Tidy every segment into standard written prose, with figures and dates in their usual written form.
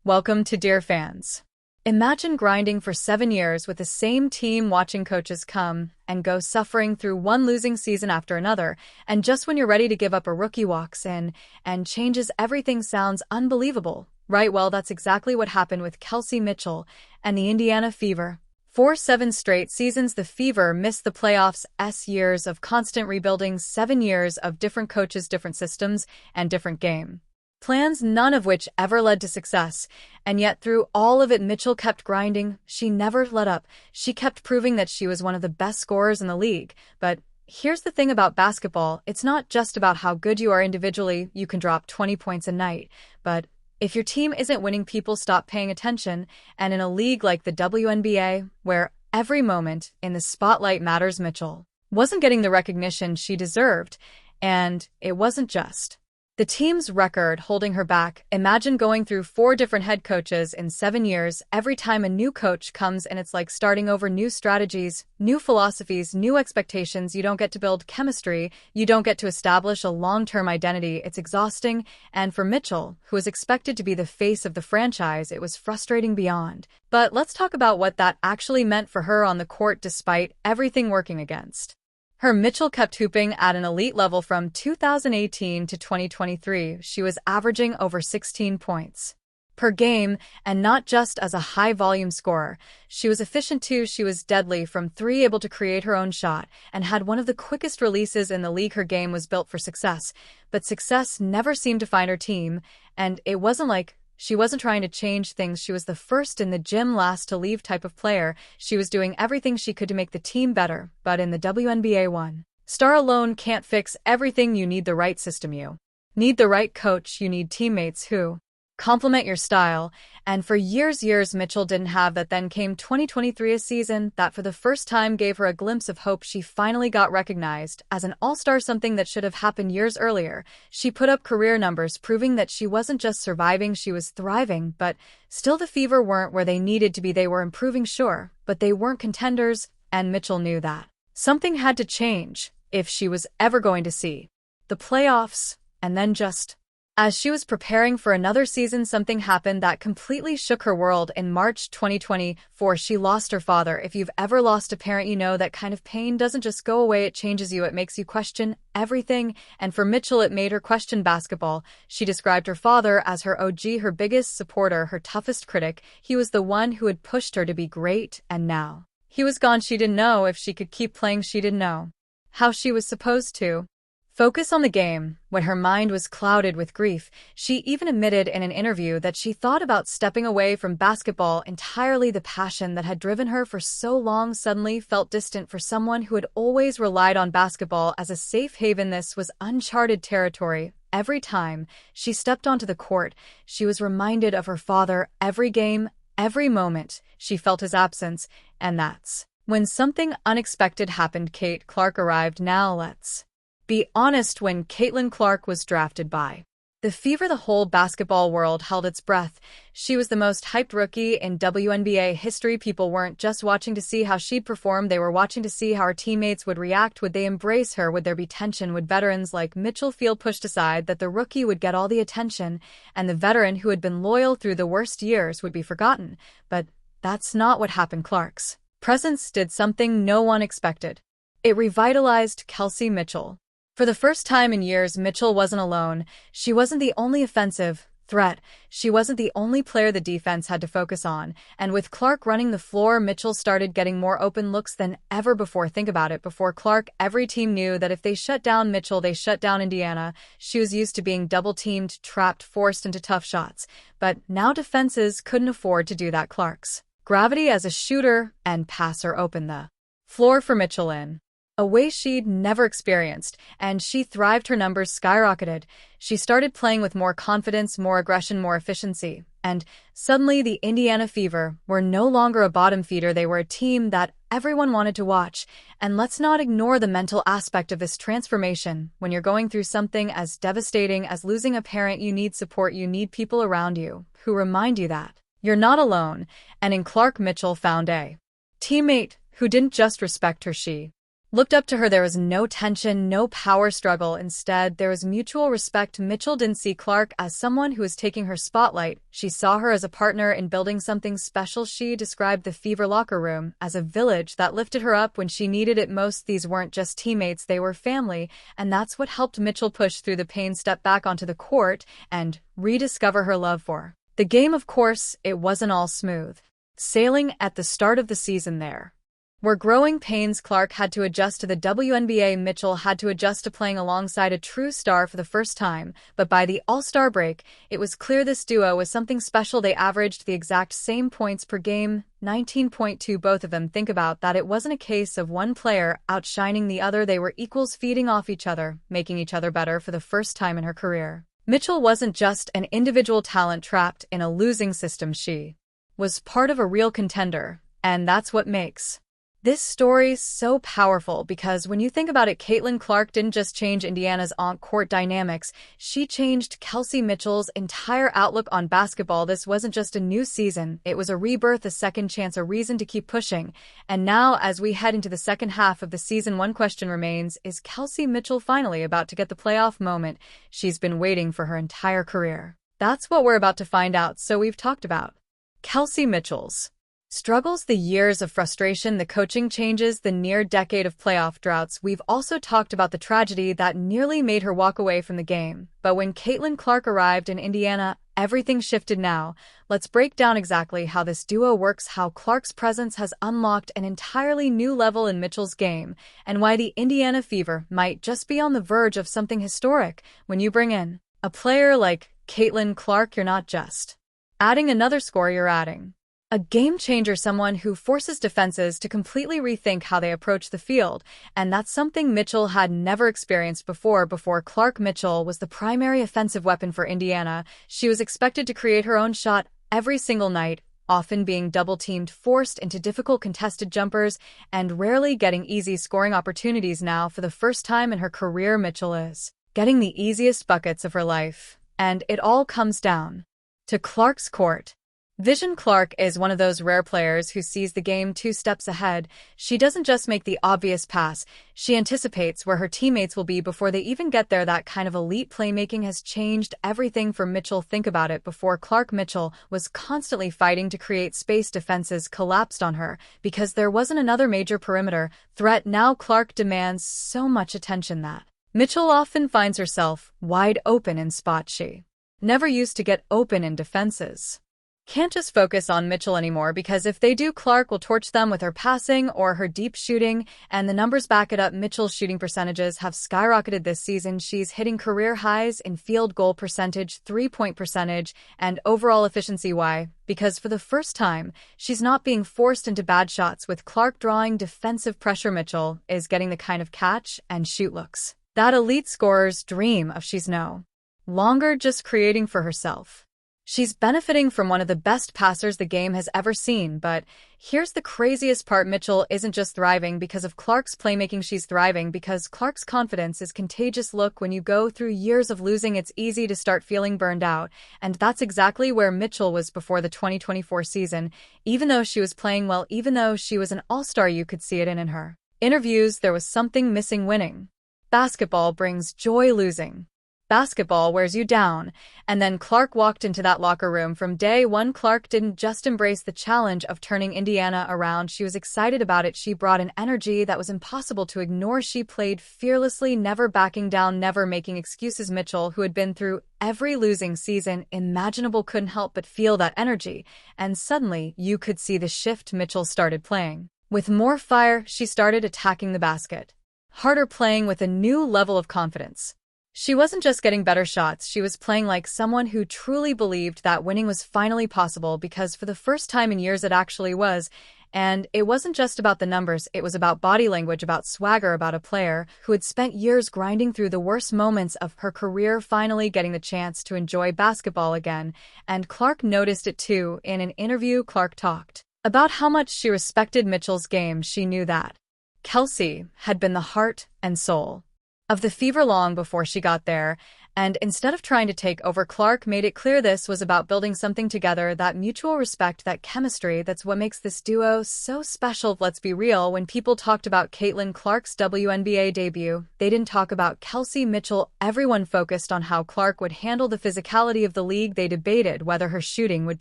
Welcome to Dear Fans. Imagine grinding for 7 years with the same team, watching coaches come and go, suffering through one losing season after another, and just when you're ready to give up, a rookie walks in and changes everything. Sounds unbelievable, right? Well, that's exactly what happened with Kelsey Mitchell and the Indiana Fever. For 7 straight seasons, the Fever missed the playoffs. Years of constant rebuilding, 7 years of different coaches, different systems, and different game plans, none of which ever led to success. And yet through all of it, Mitchell kept grinding. She never let up. She kept proving that she was one of the best scorers in the league. But here's the thing about basketball. It's not just about how good you are individually. You can drop 20 points a night, but if your team isn't winning, people stop paying attention. And in a league like the WNBA, where every moment in the spotlight matters, Mitchell wasn't getting the recognition she deserved. And it wasn't just the team's record holding her back. Imagine going through 4 different head coaches in 7 years. Every time a new coach comes in, it's like starting over. New strategies, new philosophies, new expectations. You don't get to build chemistry. You don't get to establish a long-term identity. It's exhausting. And for Mitchell, who was expected to be the face of the franchise, it was frustrating beyond. But let's talk about what that actually meant for her on the court. Despite everything working against her, Mitchell kept hooping at an elite level. From 2018 to 2023, she was averaging over 16 points per game, and not just as a high-volume scorer. She was efficient too. She was deadly from 3, able to create her own shot, and had one of the quickest releases in the league. Her game was built for success, but success never seemed to find her team, and it wasn't like she wasn't trying to change things. She was the first in the gym, last to leave type of player. She was doing everything she could to make the team better. But in the WNBA, one star alone can't fix everything. You need the right system. You need the right coach. You need teammates who complement your style. And for years, Mitchell didn't have that. Then came 2023, a season that for the first time gave her a glimpse of hope. She finally got recognized as an all-star, something that should have happened years earlier. She put up career numbers, proving that she wasn't just surviving, she was thriving. But still, the Fever weren't where they needed to be. They were improving, sure, but they weren't contenders, and Mitchell knew that something had to change if she was ever going to see the playoffs. And then, just as she was preparing for another season, something happened that completely shook her world. In March 2024, she lost her father. If you've ever lost a parent, you know that kind of pain doesn't just go away. It changes you. It makes you question everything. And for Mitchell, it made her question basketball. She described her father as her OG, her biggest supporter, her toughest critic. He was the one who had pushed her to be great, and now he was gone. She didn't know if she could keep playing. She didn't know how she was supposed to focus on the game when her mind was clouded with grief. She even admitted in an interview that she thought about stepping away from basketball entirely. The passion that had driven her for so long suddenly felt distant. For someone who had always relied on basketball as a safe haven, this was uncharted territory. Every time she stepped onto the court, she was reminded of her father. Every game, every moment, she felt his absence. And that's when something unexpected happened. Kate Clark arrived. Now let's be honest, when Caitlin Clark was drafted by the Fever, the whole basketball world held its breath. She was the most hyped rookie in WNBA history. People weren't just watching to see how she'd perform, they were watching to see how her teammates would react. Would they embrace her? Would there be tension? Would veterans like Mitchell feel pushed aside, that the rookie would get all the attention, and the veteran who had been loyal through the worst years would be forgotten? But that's not what happened. Clark's presence did something no one expected. It revitalized Kelsey Mitchell. For the first time in years, Mitchell wasn't alone. She wasn't the only offensive threat. She wasn't the only player the defense had to focus on. And with Clark running the floor, Mitchell started getting more open looks than ever before. Think about it. Before Clark, every team knew that if they shut down Mitchell, they shut down Indiana. She was used to being double-teamed, trapped, forced into tough shots. But now defenses couldn't afford to do that. Clark's gravity as a shooter and passer opened the floor for Mitchell in a way she'd never experienced, and she thrived. Her numbers skyrocketed. She started playing with more confidence, more aggression, more efficiency. And suddenly the Indiana Fever were no longer a bottom feeder. They were a team that everyone wanted to watch. And let's not ignore the mental aspect of this transformation. When you're going through something as devastating as losing a parent, you need support. You need people around you who remind you that you're not alone. And in Clark, Mitchell found a teammate who didn't just respect her, she Looked up to her. There was no tension, no power struggle. Instead, there was mutual respect. Mitchell didn't see Clark as someone who was taking her spotlight. She saw her as a partner in building something special. She described the Fever locker room as a village that lifted her up when she needed it most. These weren't just teammates, they were family, and that's what helped Mitchell push through the pain, step back onto the court, and rediscover her love for the game. Of course, it wasn't all smooth sailing at the start of the season. There were growing pains. Clark had to adjust to the WNBA. Mitchell had to adjust to playing alongside a true star for the first time, but by the All-Star break, it was clear this duo was something special. They averaged the exact same points per game, 19.2 both of them. Think about that. It wasn't a case of one player outshining the other. They were equals, feeding off each other, making each other better. For the first time in her career, Mitchell wasn't just an individual talent trapped in a losing system. She was part of a real contender, and that's what makes this story so powerful. Because when you think about it, Caitlin Clark didn't just change Indiana's on-court dynamics, she changed Kelsey Mitchell's entire outlook on basketball. This wasn't just a new season, it was a rebirth, a second chance, a reason to keep pushing. And now, as we head into the second half of the season, one question remains: is Kelsey Mitchell finally about to get the playoff moment she's been waiting for her entire career? That's what we're about to find out. So we've talked about Kelsey Mitchell's struggles, the years of frustration, the coaching changes, the near-decade of playoff droughts. We've also talked about the tragedy that nearly made her walk away from the game. But when Caitlin Clark arrived in Indiana, everything shifted. Now, let's break down exactly how this duo works, how Clark's presence has unlocked an entirely new level in Mitchell's game, and why the Indiana Fever might just be on the verge of something historic. When you bring in a player like Caitlin Clark, you're not just adding another scorer, you're adding a game changer, someone who forces defenses to completely rethink how they approach the field, and that's something Mitchell had never experienced before. Before Clark, Mitchell was the primary offensive weapon for Indiana. She was expected to create her own shot every single night, often being double-teamed, forced into difficult contested jumpers, and rarely getting easy scoring opportunities. Now, for the first time in her career, Mitchell is getting the easiest buckets of her life, and it all comes down to Clark's court vision. Clark is one of those rare players who sees the game 2 steps ahead. She doesn't just make the obvious pass, she anticipates where her teammates will be before they even get there. That kind of elite playmaking has changed everything for Mitchell. Think about it. Before Clark, Mitchell was constantly fighting to create space. Defenses collapsed on her because there wasn't another major perimeter threat. Now Clark demands so much attention that Mitchell often finds herself wide open in spots she never used to get open in. Defenses can't just focus on Mitchell anymore, because if they do, Clark will torch them with her passing or her deep shooting, and the numbers back it up. Mitchell's shooting percentages have skyrocketed this season. She's hitting career highs in field goal percentage, three-point percentage, and overall efficiency. Why? Because for the first time, she's not being forced into bad shots. With Clark drawing defensive pressure, Mitchell is getting the kind of catch and shoot looks that elite scorers dream of. She's no longer just creating for herself. She's benefiting from one of the best passers the game has ever seen. But here's the craziest part: Mitchell isn't just thriving because of Clark's playmaking, she's thriving because Clark's confidence is contagious. Look, when you go through years of losing, it's easy to start feeling burned out, and that's exactly where Mitchell was before the 2024 season. Even though she was playing well, even though she was an all-star, you could see it in her interviews. There was something missing. Winning basketball brings joy, losing basketball wears you down. And then Clark walked into that locker room from day one. Clark didn't just embrace the challenge of turning Indiana around, she was excited about it. She brought an energy that was impossible to ignore. She played fearlessly, never backing down, never making excuses. Mitchell, who had been through every losing season imaginable, couldn't help but feel that energy. And suddenly, you could see the shift. Mitchell started playing with more fire. She started attacking the basket harder, playing with a new level of confidence. She wasn't just getting better shots, she was playing like someone who truly believed that winning was finally possible, because for the first time in years it actually was. And it wasn't just about the numbers, it was about body language, about swagger, about a player who had spent years grinding through the worst moments of her career, finally getting the chance to enjoy basketball again. And Clark noticed it too. In an interview, Clark talked about how much she respected Mitchell's game. She knew that Kelsey had been the heart and soul of the Fever long before she got there, And instead of trying to take over, Clark made it clear this was about building something together, that mutual respect, that chemistry. That's what makes this duo so special. Let's be real, when people talked about Caitlin Clark's WNBA debut, they didn't talk about Kelsey Mitchell. Everyone focused on how Clark would handle the physicality of the league. They debated whether her shooting would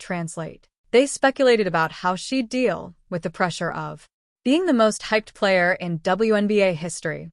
translate. They speculated about how she'd deal with the pressure of being the most hyped player in WNBA history.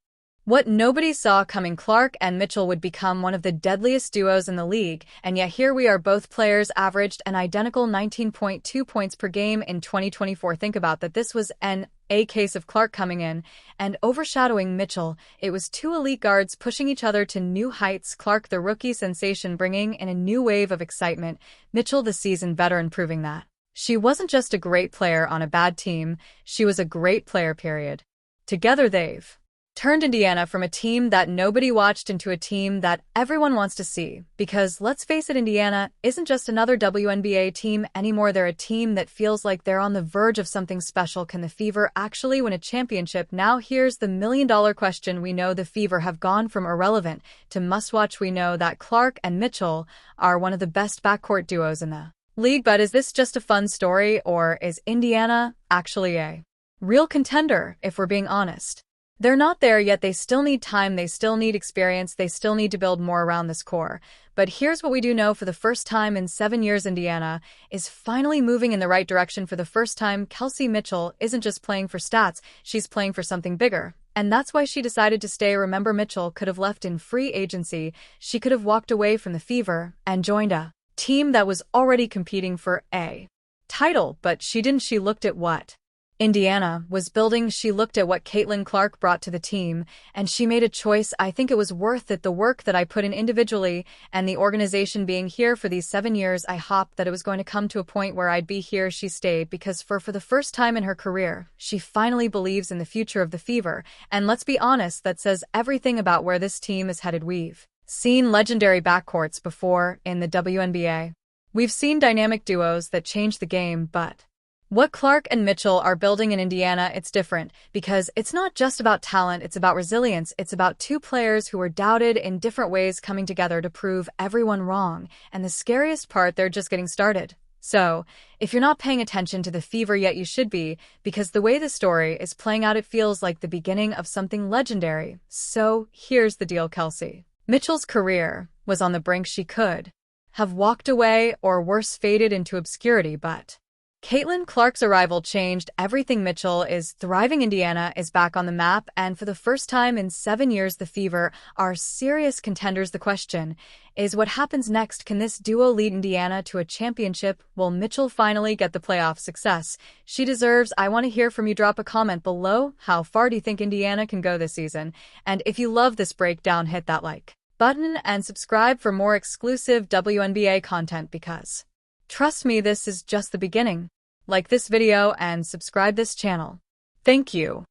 What nobody saw coming, Clark and Mitchell would become one of the deadliest duos in the league, and yet here we are. Both players averaged an identical 19.2 points per game in 2024. Think about that. This was a case of Clark coming in and overshadowing Mitchell. It was two elite guards pushing each other to new heights. Clark, the rookie sensation, bringing in a new wave of excitement. Mitchell, the seasoned veteran, proving that she wasn't just a great player on a bad team, she was a great player, period. Together they've turned Indiana from a team that nobody watched into a team that everyone wants to see. Because let's face it, Indiana isn't just another WNBA team anymore. They're a team that feels like they're on the verge of something special. Can the Fever actually win a championship? Now here's the million-dollar question. We know the Fever have gone from irrelevant to must-watch. We know that Clark and Mitchell are one of the best backcourt duos in the league. But is this just a fun story, or is Indiana actually a real contender, if we're being honest? They're not there yet. They still need time, they still need experience, they still need to build more around this core. But here's what we do know: for the first time in 7 years, Indiana is finally moving in the right direction. For the first time, Kelsey Mitchell isn't just playing for stats, she's playing for something bigger. And that's why she decided to stay. Remember, Mitchell could have left in free agency, she could have walked away from the Fever and joined a team that was already competing for a title, but she didn't. She looked at what Indiana was building, she looked at what Caitlin Clark brought to the team, and she made a choice. I think it was worth it, the work that I put in individually and the organization being here for these 7 years. I hoped that it was going to come to a point where I'd be here. She stayed because for the first time in her career, she finally believes in the future of the Fever. And let's be honest, that says everything about where this team is headed. We've seen legendary backcourts before in the WNBA. We've seen dynamic duos that change the game, but what Clark and Mitchell are building in Indiana, it's different, because it's not just about talent, it's about resilience. It's about two players who were doubted in different ways coming together to prove everyone wrong. And the scariest part, they're just getting started. So, if you're not paying attention to the Fever yet, you should be, because the way the story is playing out, it feels like the beginning of something legendary. So, here's the deal, Kelsey Mitchell's career was on the brink. She could have walked away or worse, faded into obscurity, but Caitlin Clark's arrival changed everything. Mitchell is thriving, Indiana is back on the map, and for the first time in 7 years, the Fever are serious contenders. The question is, what happens next? Can this duo lead Indiana to a championship? Will Mitchell finally get the playoff success she deserves? I want to hear from you. Drop a comment below. How far do you think Indiana can go this season? And if you love this breakdown, hit that like button and subscribe for more exclusive WNBA content, because trust me, this is just the beginning. Like this video and subscribe this channel. Thank you.